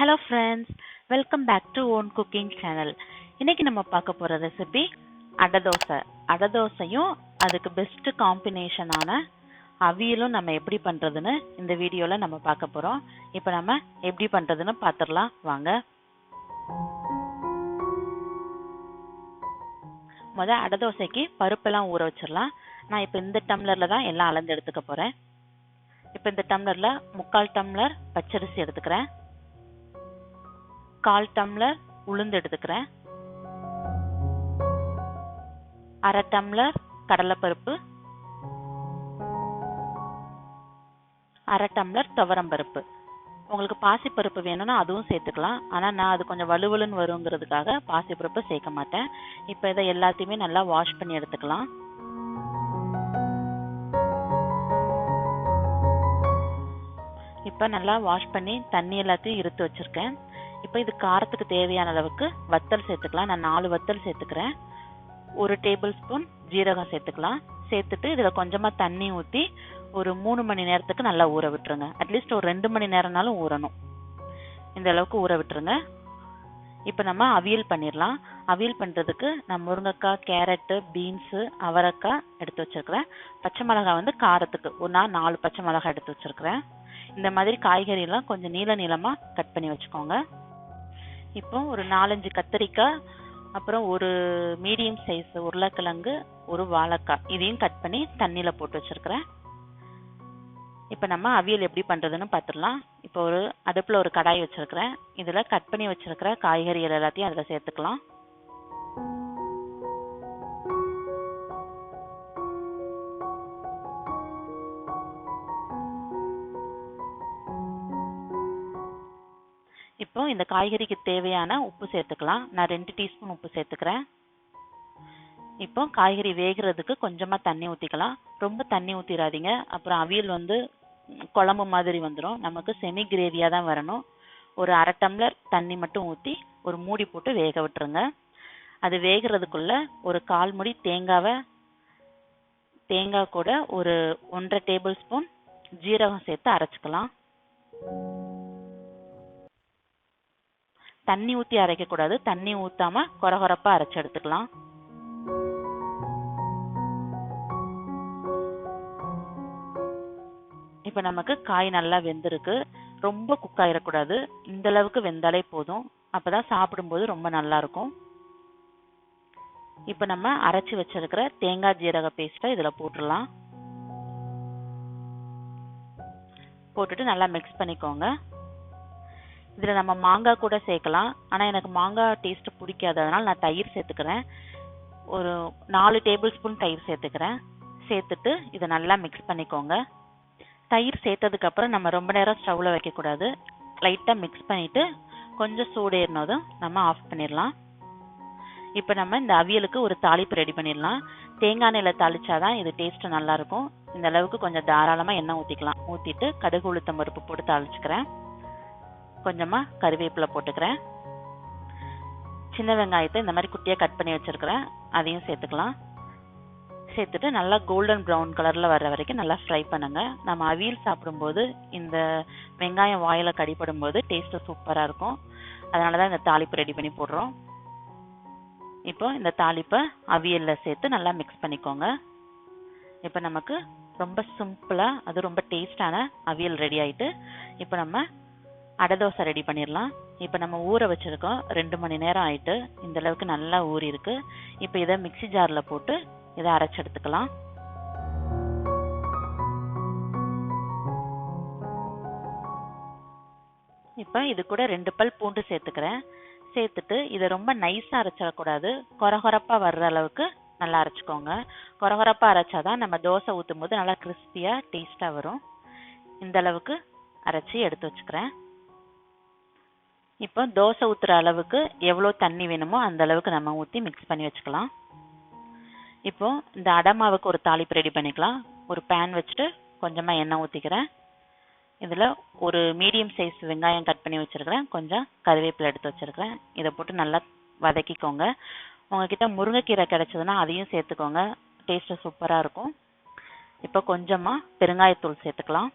Hello friends, welcome back to Own Cooking Channel. இன்னைக்கு நம்ம பார்க்க போற ரெசிபி அடை தோசை. அடை தோசையும் அதுக்கு பெஸ்ட் காம்பினேஷனான அவியலும் நம்ம எப்படி பண்றதுன்னு இந்த வீடியோல நம்ம பார்க்க போறோம். இப்போ நம்ம எப்படி பண்றதுன்னு பார்த்துடலாம் வாங்க. முத அடை தோசைக்கு பருப்பெல்லாம் ஊற வச்சிடலாம். நான் இப்போ இந்த டம்ளர்ல தான் எல்லாம் அளந்து எடுத்துக்க போறேன். இப்போ இந்த டம்ளர்ல 3/4 டம்ளர் பச்சரிசி எடுத்துக்கிறேன். 1/4 டம்ளர் உளுந்து எடுத்துக்கிறேன். 1/2 டம்ளர் கடலைப்பருப்பு, 1/2 டம்ளர் துவரம்பருப்பு. உங்களுக்கு பாசிப்பருப்பு வேணும்னா அதுவும் சேர்த்துக்கலாம். ஆனால் நான் அது கொஞ்சம் வலுவலுன்னு வருங்கிறதுக்காக பாசிப்பருப்பு சேர்க்க மாட்டேன். இப்போ இதை எல்லாத்தையுமே நல்லா வாஷ் பண்ணி எடுத்துக்கலாம். இப்போ நல்லா வாஷ் பண்ணி தண்ணி எல்லாத்தையும் இருத்து வச்சிருக்கேன். இப்போ இது காரத்துக்கு தேவையான அளவுக்கு வத்தல் சேர்த்துக்கலாம். நான் 4 வத்தல் சேர்த்துக்கிறேன். 1 டேபிள் ஸ்பூன் ஜீரகம் சேர்த்துக்கலாம். சேர்த்துட்டு இதில் கொஞ்சமாக தண்ணி ஊற்றி ஒரு 3 மணி நேரத்துக்கு நல்லா ஊற விட்டுருங்க. அட்லீஸ்ட் ஒரு 2 மணி நேரம்னாலும் ஊறணும். இந்த அளவுக்கு ஊற விட்டுருங்க. இப்போ நம்ம அவியல் பண்ணிடலாம். அவியல் பண்ணுறதுக்கு நான் முருங்கைக்காய், கேரட்டு, பீன்ஸு, அவரைக்காய் எடுத்து வச்சுருக்கிறேன். பச்சை மிளகாய் காரத்துக்கு நான் 4 பச்சை மிளகாய் எடுத்து வச்சுருக்கிறேன். இந்த மாதிரி காய்கறியெல்லாம் கொஞ்சம் நீளமாக கட் பண்ணி வச்சுக்கோங்க. இப்போ ஒரு 4-5 கத்திரிக்காய், அப்புறம் ஒரு மீடியம் சைஸ் உருளைக்கிழங்கு, ஒரு வாழைக்காய், இதையும் கட் பண்ணி தண்ணியில் போட்டு வச்சுருக்கிறேன். இப்போ நம்ம அவியல் எப்படி பண்ணுறதுன்னு பார்த்துடலாம். இப்போ ஒரு அடுப்பில் ஒரு கடாய் வச்சுருக்கிறேன். இதில் கட் பண்ணி வச்சுருக்கிற காய்கறிகள் எல்லாத்தையும் அதில் சேர்த்துக்கலாம். இப்போ இந்த காய்கறிக்கு தேவையான உப்பு சேர்த்துக்கலாம். நான் 2 டீஸ்பூன் உப்பு சேர்த்துக்கிறேன். இப்போ காய்கறி வேகிறதுக்கு கொஞ்சமாக தண்ணி ஊற்றிக்கலாம். ரொம்ப தண்ணி ஊற்றிடாதீங்க, அப்புறம் அவியல் குழம்பு மாதிரி வந்துடும். நமக்கு செமி கிரேவியாக தான் வரணும். ஒரு 1/2 டம்ளர் தண்ணி மட்டும் ஊற்றி ஒரு மூடி போட்டு வேக விட்டுருங்க. அது வேகிறதுக்குள்ள ஒரு 1/4 மூடி தேங்காய் கூட ஒரு 1/2 டேபிள் ஸ்பூன் ஜீரகம் சேர்த்து அரைச்சிக்கலாம். தண்ணி ஊற்றி அரைக்கக்கூடாது. தண்ணி ஊற்றாம கொரகொரப்பாக அரைச்சி எடுத்துக்கலாம். இப்போ நமக்கு காய் நல்லா வெந்திருக்கு. ரொம்ப குக் ஆகிடக்கூடாது. இந்த அளவுக்கு வெந்தாலே போதும். அப்போதான் சாப்பிடும்போது ரொம்ப நல்லா இருக்கும். இப்போ நம்ம அரைச்சி வச்சிருக்கிற தேங்காய் ஜீரக பேஸ்ட்டை இதில் போட்டுடலாம். போட்டுட்டு நல்லா மிக்ஸ் பண்ணிக்கோங்க. இதில் நம்ம மாங்காய் கூட சேர்க்கலாம். ஆனால் எனக்கு மாங்காய் டேஸ்ட்டு பிடிக்காது. அதனால் நான் தயிர் சேர்த்துக்கிறேன். ஒரு 4 டேபிள் ஸ்பூன் தயிர் சேர்த்துக்கிறேன். சேர்த்துட்டு இதை நல்லா மிக்ஸ் பண்ணிக்கோங்க. தயிர் சேர்த்ததுக்கப்புறம் நம்ம ரொம்ப நேரம் ஸ்டவ்வில் வைக்கக்கூடாது. லைட்டாக மிக்ஸ் பண்ணிவிட்டு கொஞ்சம் சூடேறினதும் நம்ம ஆஃப் பண்ணிடலாம். இப்போ நம்ம இந்த அவியலுக்கு ஒரு தாளிப்பு ரெடி பண்ணிடலாம். தேங்காய் எண்ணெயில் தாளிச்சாதான் இது டேஸ்ட்டு நல்லாயிருக்கும். இந்த அளவுக்கு கொஞ்சம் தாராளமாக எண்ணெய் ஊற்றிக்கலாம். ஊற்றிட்டு கடுகு, உளுத்தம் பருப்பு போட்டு தாளிச்சுக்கிறேன். கொஞ்சமாக கருவேப்பிலை போட்டுக்கிறேன். சின்ன வெங்காயத்தை இந்த மாதிரி குட்டியாக கட் பண்ணி வச்சுருக்கிறேன். அதையும் சேர்த்துக்கலாம். சேர்த்துட்டு நல்லா கோல்டன் ப்ரௌன் கலரில் வர்ற வரைக்கும் நல்லா ஃப்ரை பண்ணுங்கள். நம்ம அவியல் சாப்பிடும்போது இந்த வெங்காயம் வாயில் கடிப்படும் போது டேஸ்ட்டு சூப்பராக இருக்கும். அதனால தான் இந்த தாளிப்பு ரெடி பண்ணி போடுறோம். இப்போ இந்த தாளிப்பை அவியலில் சேர்த்து நல்லா மிக்ஸ் பண்ணிக்கோங்க. இப்போ நமக்கு ரொம்ப சிம்பிளாக அது ரொம்ப டேஸ்டான அவியல் ரெடி ஆகிட்டு இப்போ நம்ம அடை தோசை ரெடி பண்ணிடலாம். இப்போ நம்ம ஊற வச்சுருக்கோம். 2 மணி நேரம் ஆகிட்டு இந்த அளவுக்கு நல்லா ஊறி இருக்கு. இப்போ இதை மிக்ஸி ஜாரில் போட்டு இதை அரைச்சி எடுத்துக்கலாம். இப்போ இது கூட 2 பல் பூண்டு சேர்த்துக்கிறேன். சேர்த்துட்டு இதை ரொம்ப நைஸாக அரைச்சிடக்கூடாது. கொரகொரப்பாக வர்ற அளவுக்கு நல்லா அரைச்சிக்கோங்க. கொரகொரப்பாக அரைச்சாதான் நம்ம தோசை ஊற்றும் போது நல்லா கிறிஸ்பியாக டேஸ்ட்டாக வரும். இந்த அளவுக்கு அரைச்சி எடுத்து வச்சுக்கிறேன். இப்போ தோசை ஊற்றுற அளவுக்கு எவ்வளோ தண்ணி வேணுமோ அந்த அளவுக்கு நம்ம ஊற்றி மிக்ஸ் பண்ணி வச்சுக்கலாம். இப்போ இந்த அடை மாவுக்கு ஒரு தாளிப்பு ரெடி பண்ணிக்கலாம். ஒரு பேன் வச்சுட்டு கொஞ்சமாக எண்ணெய் ஊற்றிக்கிறேன். இதில் ஒரு மீடியம் சைஸ் வெங்காயம் கட் பண்ணி வச்சுருக்கிறேன். கொஞ்சம் கருவேப்பிலை எடுத்து வச்சுருக்கிறேன். இதை போட்டு நல்லா வதக்கிக்கோங்க. உங்ககிட்ட முருங்கைக்கீரை கிடைச்சதுன்னா அதையும் சேர்த்துக்கோங்க. டேஸ்ட்டு சூப்பராக இருக்கும். இப்போ கொஞ்சமாக பெருங்காயத்தூள் சேர்த்துக்கலாம்.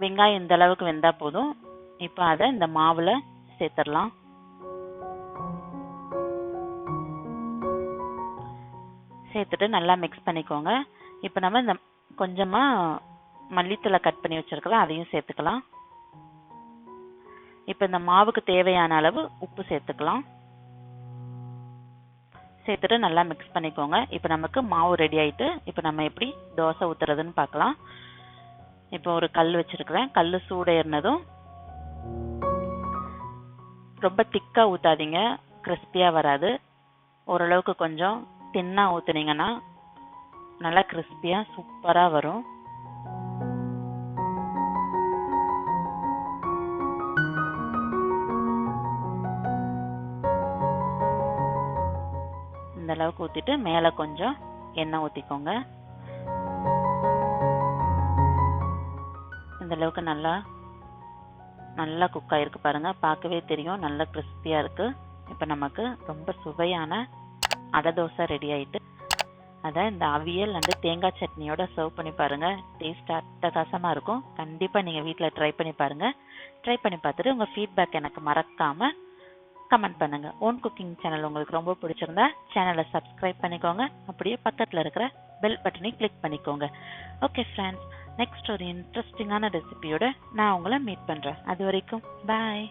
வெங்காயம் இந்த அளவுக்கு வெந்தா போதும். இப்போ அதை இந்த மாவுல சேர்த்துடலாம். சேர்த்துட்டு நல்லா மிக்ஸ் பண்ணிக்கோங்க. இப்போ நம்ம இந்த கொஞ்சமா மல்லித்தலை கட் பண்ணி வச்சிருக்கிறோம், அதையும் சேர்த்துக்கலாம். இப்போ இந்த மாவுக்கு தேவையான அளவு உப்பு சேர்த்துக்கலாம். சேர்த்துட்டு நல்லா மிக்ஸ் பண்ணிக்கோங்க. இப்போ நமக்கு மாவு ரெடி ஆயிட்டு இப்போ நம்ம எப்படி தோசை ஊத்துறதுன்னு பார்க்கலாம். இப்போ ஒரு கல் வச்சிருக்கிறேன். கல் சூடேறினதும் ரொம்ப திக்கா ஊத்தாதீங்க, கிறிஸ்பியா வராது. ஓரளவுக்கு கொஞ்சம் தின்னா ஊத்துனீங்கன்னா நல்லா கிறிஸ்பியா சூப்பரா வரும். இந்த அளவுக்கு ஊத்திட்டு மேல கொஞ்சம் எண்ணெய் ஊத்திக்கோங்க. இந்த அளவுக்கு நல்லா குக் ஆயிருக்கு பாருங்க, பார்க்கவே தெரியும் நல்லா கிறிஸ்பியா இருக்கு. இப்போ நமக்கு ரொம்ப சுவையான அடை தோசை ரெடி ஆயிட்டு அதை இந்த அவியல் அண்ட் தேங்காய் சட்னியோட சர்வ் பண்ணி பாருங்க. டேஸ்ட் அட்டகாசமா இருக்கும். கண்டிப்பா நீங்க வீட்டில் ட்ரை பண்ணி பாருங்க. ட்ரை பண்ணி பார்த்துட்டு உங்க ஃபீட்பேக் எனக்கு மறக்காம கமெண்ட் பண்ணுங்க. ஓன் குக்கிங் சேனல் உங்களுக்கு ரொம்ப பிடிச்சிருந்தா சேனலை சப்ஸ்கிரைப் பண்ணிக்கோங்க. அப்படியே பக்கத்தில் இருக்கிற பெல் பட்டனை கிளிக் பண்ணிக்கோங்க. ஓகே ஃப்ரெண்ட்ஸ், நெக்ஸ்ட் ஒரு இன்ட்ரெஸ்டிங்கான ரெசிபியோட நான் உங்களை மீட் பண்றேன். அது வரைக்கும் பாய்.